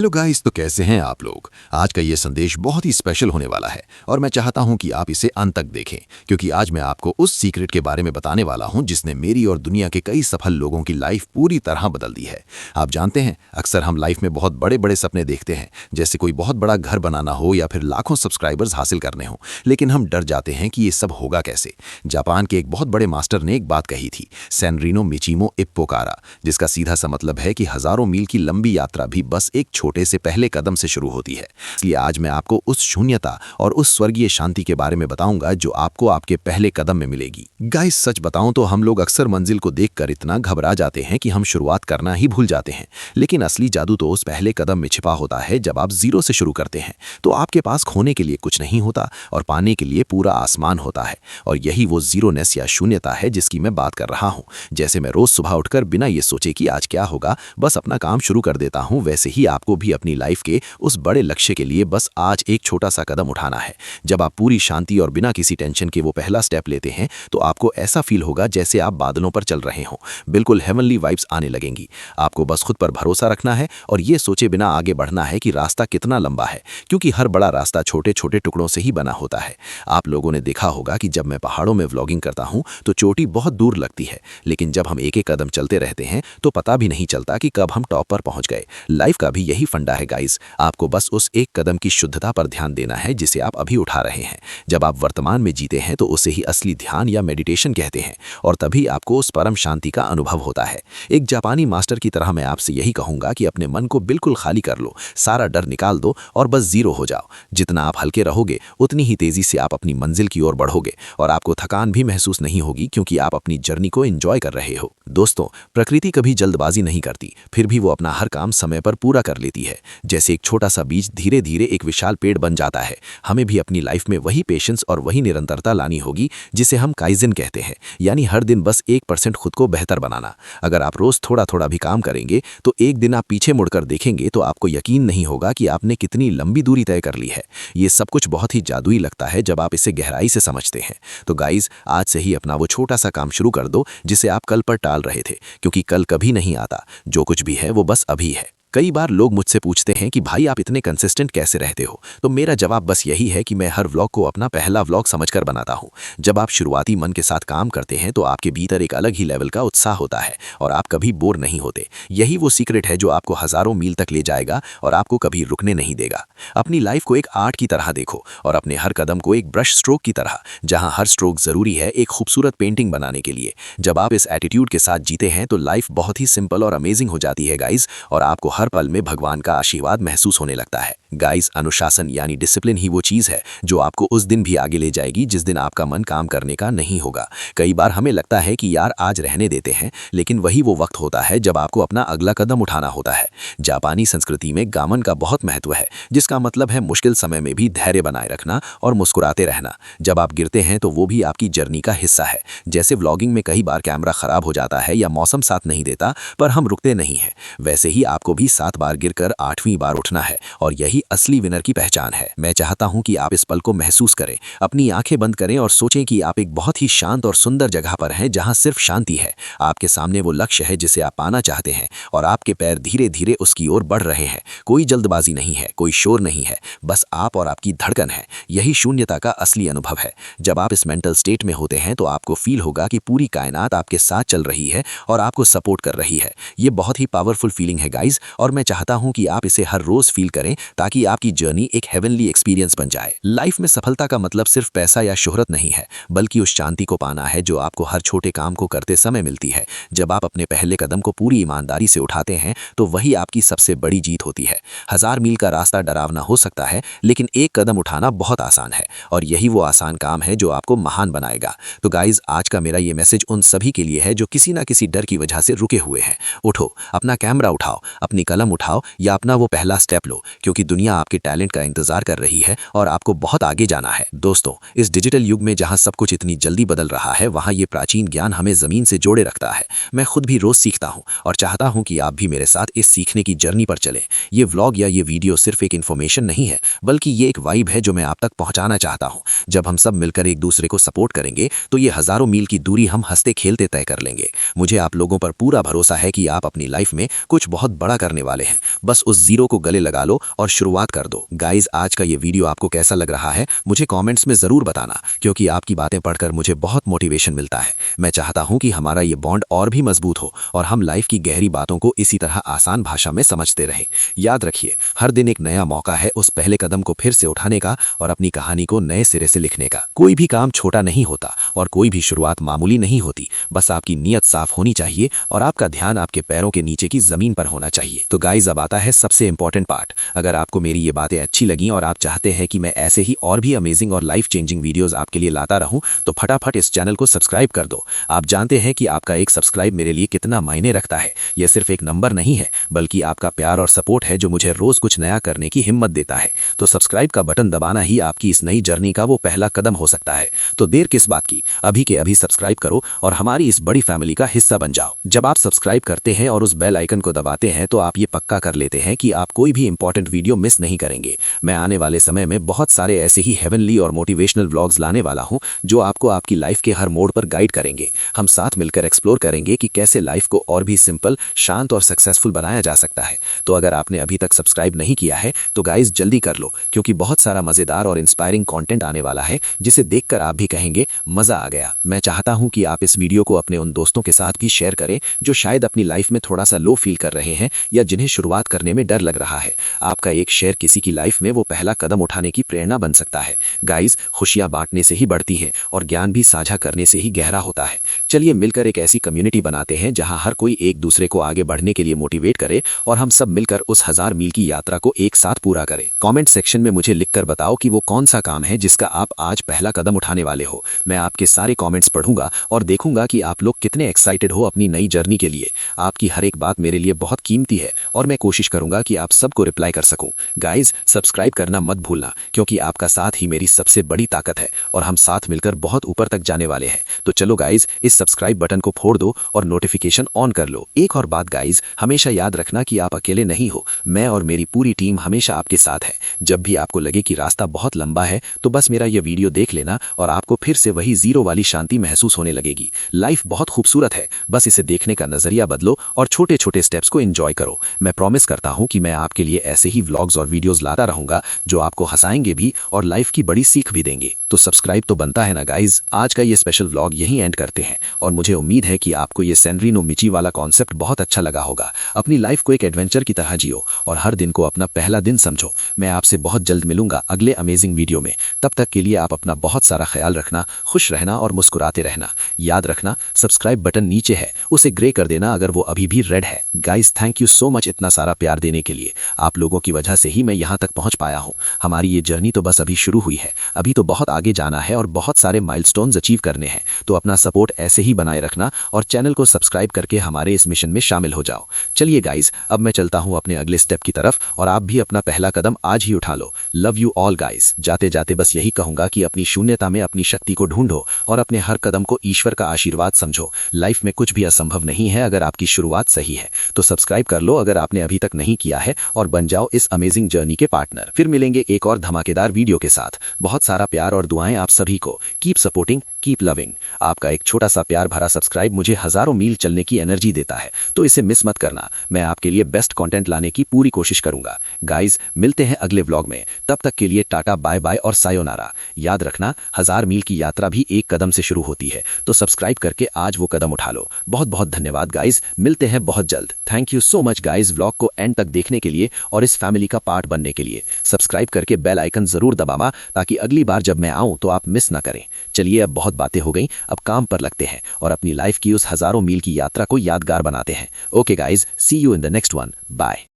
Hello guys, तो कैसे हैं आप लोग। आज का ये संदेश बहुत ही स्पेशल होने वाला है और मैं चाहता हूं कि आप इसे अंत तक देखें, क्योंकि आज मैं आपको उस सीक्रेट के बारे में बताने वाला हूं जिसने मेरी और दुनिया के कई सफल लोगों की लाइफ पूरी तरह बदल दी है। आप जानते हैं, अक्सर हम लाइफ में बहुत बड़े बड़े सपने देखते हैं, जैसे कोई बहुत बड़ा घर बनाना हो या फिर लाखों सब्सक्राइबर्स हासिल करने हो, लेकिन हम डर जाते हैं कि ये सब होगा कैसे। जापान के एक बहुत बड़े मास्टर ने एक बात कही थी, सैनरिनो मिचिमो इप्पोकारा, जिसका सीधा सा मतलब है कि हजारों मील की लंबी यात्रा भी बस एक छोटे से पहले कदम से शुरू होती है। इसलिए आज मैं आपको उस शून्यता और उस स्वर्गीय शांति के बारे में बताऊंगा जो आपको आपके पहले कदम में मिलेगी। गाइस, सच बताऊं तो हम लोग अक्सर मंजिल को देखकर इतना घबरा जाते हैं कि हम शुरुआत करना ही भूल जाते हैं, लेकिन असली जादू तो उस पहले कदम में छिपा होता है। जब आप जीरो से शुरू करते हैं तो आपके पास खोने के लिए कुछ नहीं होता और पाने के लिए पूरा आसमान होता है। और यही वो जीरोनेस या शून्यता है जिसकी मैं बात कर रहा हूं। जैसे मैं रोज सुबह उठकर बिना ये सोचे कि आज क्या होगा, बस अपना काम शुरू कर देता हूं, वैसे ही आपको भी अपनी लाइफ के उस बड़े लक्ष्य के लिए बस आज एक छोटा सा कदम उठाना है। जब आप पूरी शांति और बिना किसी टेंशन के वो पहला स्टेप लेते हैं तो आपको ऐसा फील होगा जैसे आप बादलों पर चल रहे हों। बिल्कुल हेवनली वाइब्स आने लगेंगी। आपको बस खुद पर भरोसा रखना है और ये सोचे बिना आगे बढ़ना है कि रास्ता कितना लंबा है, क्योंकि हर बड़ा रास्ता छोटे छोटे टुकड़ों से ही बना होता है। आप लोगों ने देखा होगा कि जब मैं पहाड़ों में व्लॉगिंग करता हूं तो चोटी बहुत दूर लगती है, लेकिन जब हम एक एक कदम चलते रहते हैं तो पता भी नहीं चलता कि कब हम टॉप पर पहुंच गए। लाइफ का भी यही फंडा है गाइस। आपको बस उस एक कदम की शुद्धता पर ध्यान देना है जिसे आप अभी उठा रहे हैं। जब आप वर्तमान में जीते हैं तो उसे ही असली ध्यान या मेडिटेशन कहते हैं, और तभी आपको उस परम शांति का अनुभव होता है। एक जापानी मास्टर की तरह मैं आपसे यही कहूंगा कि अपने मन को बिल्कुल खाली कर लो, सारा डर निकाल दो और बस जीरो हो जाओ। जितना आप हल्के रहोगे उतनी ही तेजी से आप अपनी मंजिल की ओर बढ़ोगे और आपको थकान भी महसूस नहीं होगी, क्योंकि आप अपनी जर्नी को एंजॉय कर रहे हो। दोस्तों, प्रकृति कभी जल्दबाजी नहीं करती, फिर भी वो अपना हर काम समय पर पूरा कर लेती है। जैसे एक छोटा सा बीज धीरे धीरे एक विशाल पेड़ बन जाता है, हमें भी अपनी लाइफ में वही पेशेंस और वही निरंतरता लानी होगी जिसे हम काइज़न कहते हैं, यानी हर दिन बस 1% खुद को बेहतर बनाना। अगर आप रोज थोड़ा थोड़ा भी काम करेंगे तो एक दिन आप पीछे मुड़कर देखेंगे तो आपको यकीन नहीं होगा कि आपने कितनी लंबी दूरी तय कर ली है। ये सब कुछ बहुत ही जादुई लगता है जब आप इसे गहराई से समझते हैं। तो गाइज, आज से ही अपना वो छोटा सा काम शुरू कर दो जिसे आप कल पर टाल रहे थे, क्योंकि कल कभी नहीं आता। जो कुछ भी है वो बस अभी है। कई बार लोग मुझसे पूछते हैं कि भाई आप इतने कंसिस्टेंट कैसे रहते हो, तो मेरा जवाब बस यही है कि मैं हर व्लॉग को अपना पहला व्लॉग समझकर बनाता हूं। जब आप शुरुआती मन के साथ काम करते हैं तो आपके भीतर एक अलग ही लेवल का उत्साह होता है और आप कभी बोर नहीं होते। यही वो सीक्रेट है जो आपको हजारों मील तक ले जाएगा और आपको कभी रुकने नहीं देगा। अपनी लाइफ को एक आर्ट की तरह देखो और अपने हर कदम को एक ब्रश स्ट्रोक की तरह, जहां हर स्ट्रोक जरूरी है एक खूबसूरत पेंटिंग बनाने के लिए। जब आप इस एटीट्यूड के साथ जीते हैं तो लाइफ बहुत ही सिंपल और अमेजिंग हो जाती है गाइज, और आपको हर पल में भगवान का आशीर्वाद महसूस होने लगता है। गाइस, अनुशासन यानी डिसिप्लिन ही वो चीज है जो आपको उस दिन भी आगे ले जाएगी जिस दिन आपका मन काम करने का नहीं होगा। कई बार हमें लगता है कि यार आज रहने देते हैं, लेकिन वही वो वक्त होता है जब आपको अपना अगला कदम उठाना होता है। जापानी संस्कृति में गामन का बहुत महत्व है, जिसका मतलब है मुश्किल समय में भी धैर्य बनाए रखना और मुस्कुराते रहना। जब आप गिरते हैं तो वो भी आपकी जर्नी का हिस्सा है। जैसे व्लॉगिंग में कई बार कैमरा खराब हो जाता है या मौसम साथ नहीं देता, पर हम रुकते नहीं हैं, वैसे ही आपको भी 7 बार गिरकर 8वीं बार उठना है, और यही असली विनर की पहचान है। मैं चाहता हूं कि आप इस पल को महसूस करें, अपनी आंखें बंद करें और सोचें कि आप एक बहुत ही शांत और सुंदर जगह पर हैं जहां सिर्फ शांति है। आपके सामने वो लक्ष्य है जिसे आप पाना चाहते हैं और आपके पैर धीरे धीरे उसकी ओर बढ़ रहे हैं। कोई जल्दबाजी नहीं है, कोई शोर नहीं है, बस आप और आपकी धड़कन है। यही शून्यता का असली अनुभव है। जब आप इस मेंटल स्टेट में होते हैं तो आपको फील होगा कि पूरी कायनात आपके साथ चल रही है और आपको सपोर्ट कर रही है। ये बहुत ही पावरफुल फीलिंग है गाइज, और मैं चाहता हूं कि आप इसे हर रोज फील करें ताकि आपकी जर्नी एक हेवनली एक्सपीरियंस बन जाए। लाइफ में सफलता का मतलब सिर्फ पैसा या शोहरत नहीं है, बल्कि उस शांति को पाना है जो आपको हर छोटे काम को करते समय मिलती है। जब आप अपने पहले कदम को पूरी ईमानदारी से उठाते हैं तो वही आपकी सबसे बड़ी जीत होती है। 1000 मील का रास्ता डरावना हो सकता है, लेकिन एक कदम उठाना बहुत आसान है, और यही वो आसान काम है जो आपको महान बनाएगा। तो गाइज, आज का मेरा ये मैसेज उन सभी के लिए है जो किसी ना किसी डर की वजह से रुके हुए हैं। उठो, अपना कैमरा उठाओ, अपनी कलम उठाओ या अपना वो पहला स्टेप लो, क्योंकि दुनिया दुनिया आपके टैलेंट का इंतजार कर रही है और आपको बहुत आगे जाना है। दोस्तों, इस डिजिटल युग में जहां सब कुछ इतनी जल्दी बदल रहा है, वहां ये प्राचीन ज्ञान हमें जमीन से जोड़े रखता है। मैं खुद भी रोज सीखता हूं और चाहता हूं कि आप भी मेरे साथ इस सीखने की जर्नी पर चलें। ये व्लॉग या ये वीडियो सिर्फ एक इन्फॉर्मेशन नहीं है, बल्कि ये एक वाइब है जो मैं आप तक पहुंचाना चाहता हूं। जब हम सब मिलकर एक दूसरे को सपोर्ट करेंगे तो ये हजारों मील की दूरी हम हंसते खेलते तय कर लेंगे। मुझे आप लोगों पर पूरा भरोसा है कि आप अपनी लाइफ में कुछ बहुत बड़ा करने वाले हैं। बस उस जीरो को गले लगा लो और शुरुआत कर दो। गाइज, आज का ये वीडियो आपको कैसा लग रहा है मुझे कमेंट्स में जरूर बताना, क्योंकि आपकी बातें पढ़कर मुझे बहुत मोटिवेशन मिलता है। मैं चाहता हूं कि हमारा ये बॉन्ड और भी मजबूत हो और हम लाइफ की गहरी बातों को इसी तरह आसान भाषा में समझते रहें। याद रखिए, हर दिन एक नया मौका है उस पहले कदम को फिर से उठाने का और अपनी कहानी को नए सिरे से लिखने का। कोई भी काम छोटा नहीं होता और कोई भी शुरुआत मामूली नहीं होती। बस आपकी नीयत साफ होनी चाहिए और आपका ध्यान आपके पैरों के नीचे की जमीन पर होना चाहिए। तो गाइज, अब आता है सबसे इंपॉर्टेंट पार्ट। अगर आपको मेरी ये बातें अच्छी लगी और आप चाहते हैं कि मैं ऐसे ही और भी अमेजिंग और लाइफ चेंजिंग वीडियोस आपके लिए लाता रहूं, तो फटाफट इस चैनल को सब्सक्राइब कर दो। आप जानते हैं कि आपका एक सब्सक्राइब मेरे लिए कितना मायने रखता है। यह सिर्फ एक नंबर नहीं है, बल्कि आपका प्यार और सपोर्ट है जो मुझे रोज कुछ नया करने की हिम्मत देता है। तो सब्सक्राइब का बटन दबाना ही आपकी इस नई जर्नी का वो पहला कदम हो सकता है। तो देर किस बात की, अभी के अभी सब्सक्राइब करो और हमारी इस बड़ी फैमिली का हिस्सा बन जाओ। जब आप सब्सक्राइब करते हैं और उस बेल आइकन को दबाते हैं तो आप ये पक्का कर लेते हैं कि आप कोई भी इंपॉर्टेंट वीडियो मिस नहीं करेंगे। मैं आने वाले समय में बहुत सारे ऐसे ही हेवनली और मोटिवेशनल व्लॉग्स लाने वाला हूं जो आपको आपकी लाइफ के हर मोड़ पर गाइड करेंगे। हम साथ मिलकर एक्सप्लोर करेंगे कि कैसे लाइफ को और भी सिंपल, शांत और सक्सेसफुल बनाया जा सकता है। तो अगर आपने अभी तक सब्सक्राइब नहीं किया है तो गाइस जल्दी कर लो, क्योंकि बहुत सारा मजेदार और इंस्पायरिंग कंटेंट आने वाला है जिसे देखकर आप भी कहेंगे मजा आ गया। मैं चाहता हूं कि आप इस वीडियो को अपने उन दोस्तों के साथ भी शेयर करें जो शायद अपनी लाइफ में थोड़ा सा लो फील कर रहे हैं या जिन्हें शुरुआत करने में डर लग रहा है। आपका एक शेयर किसी की लाइफ में वो पहला कदम उठाने की प्रेरणा बन सकता है। गाइस, खुशियां बांटने से ही बढ़ती है और ज्ञान भी साझा करने से ही गहरा होता है। चलिए मिलकर एक ऐसी कम्युनिटी बनाते हैं जहां हर कोई एक दूसरे को आगे बढ़ने के लिए मोटिवेट करे और हम सब मिलकर उस 1000 मील की यात्रा को एक साथ पूरा करें। कमेंट सेक्शन में मुझे लिखकर बताओ कि वो कौन सा काम है जिसका आप आज पहला कदम उठाने वाले हो। मैं आपके सारे कमेंट्स पढ़ूंगा और देखूंगा कि आप लोग कितने एक्साइटेड हो अपनी नई जर्नी के लिए। आपकी हर एक बात मेरे लिए बहुत कीमती है और मैं कोशिश करूंगा कि आप सबको रिप्लाई कर सकूं। गाइज, सब्सक्राइब करना मत भूलना, क्योंकि आपका साथ ही मेरी सबसे बड़ी ताकत है और हम साथ मिलकर बहुत ऊपर तक जाने वाले हैं। तो चलो गाइज, इस सब्सक्राइब बटन को फोड़ दो और नोटिफिकेशन ऑन कर लो। एक और बात गाइज, हमेशा याद रखना कि आप अकेले नहीं हो। मैं और मेरी पूरी टीम हमेशा आपके साथ है। जब भी आपको लगे कि रास्ता बहुत लंबा है तो बस मेरा यह वीडियो देख लेना और आपको फिर से वही जीरो वाली शांति महसूस होने लगेगी। लाइफ बहुत खूबसूरत है, बस इसे देखने का नजरिया बदलो और छोटे छोटे स्टेप्स को एंजॉय करो। मैं प्रॉमिस करता हूं कि मैं आपके लिए ऐसे ही व्लॉग्स और वीडियोस लाता रहूंगा जो आपको हंसाएंगे भी और लाइफ की बड़ी सीख भी देंगे। तो सब्सक्राइब तो बनता है ना गाइज। आज का ये स्पेशल व्लॉग यहीं एंड करते हैं और मुझे उम्मीद है कि आपको ये सैनरी नो मिची वाला कॉन्सेप्ट बहुत अच्छा लगा होगा। अपनी लाइफ को एक एडवेंचर की तरह जियो और हर दिन को अपना पहला दिन समझो। मैं आपसे बहुत जल्द मिलूंगा अगले अमेजिंग वीडियो में। तब तक के लिए आप अपना बहुत सारा ख्याल रखना, खुश रहना और मुस्कुराते रहना। याद रखना, सब्सक्राइब बटन नीचे है, उसे ग्रे कर देना अगर वो अभी भी रेड है। Guys, thank you so much इतना सारा प्यार देने के लिए। आप लोगों की वजह से ही मैं यहाँ तक पहुँच पाया हूँ। हमारी ये जर्नी तो बस अभी शुरू हुई है, अभी तो बहुत आगे जाना है और बहुत सारे माइलस्टोन्स अचीव करने हैं। तो अपना सपोर्ट ऐसे ही बनाए रखना और चैनल को सब्सक्राइब करके हमारे इस मिशन में शामिल हो जाओ। चलिए गाइज, अब मैं चलता हूँ अपने अगले स्टेप की तरफ और आप भी अपना पहला कदम आज ही उठा लो। Love you all guys. जाते जाते बस यही कहूंगा कि अपनी शून्यता में अपनी शक्ति को ढूंढो और अपने हर कदम को ईश्वर का आशीर्वाद समझो। लाइफ में कुछ भी असंभव नहीं है अगर आपकी शुरुआत सही है। तो सब्सक्राइब कर लो अगर आपने अभी तक नहीं किया है और बन जाओ इस अमेजिंग जर्नी के पार्टनर। फिर मिलेंगे एक और धमाकेदार वीडियो के साथ। बहुत सारा प्यार और दुआएं आप सभी को। Keep supporting, keep loving. आपका एक छोटा सा प्यार भरा सब्सक्राइब मुझे हजारों मील चलने की एनर्जी देता है, तो इसे मिस मत करना। मैं आपके लिए बेस्ट कंटेंट लाने की पूरी कोशिश करूंगा। गाइज, मिलते हैं अगले व्लॉग में। तब तक के लिए टाटा, बाय बाय और सायोनारा। याद रखना, 1000 मील की यात्रा भी एक कदम से शुरू होती है, तो सब्सक्राइब करके आज वो कदम उठा लो। बहुत बहुत धन्यवाद गाइज, मिलते हैं बहुत जल्द। Thank you so much guys vlog को एंड तक देखने के लिए और इस फैमिली का पार्ट बनने के लिए। सब्सक्राइब करके बेल आइकन जरूर दबाना ताकि अगली बार जब मैं आऊं तो आप मिस ना करें। चलिए, अब बहुत बातें हो गई, अब काम पर लगते हैं और अपनी लाइफ की उस हजारों मील की यात्रा को यादगार बनाते हैं। Okay guys, see you in the next one. Bye.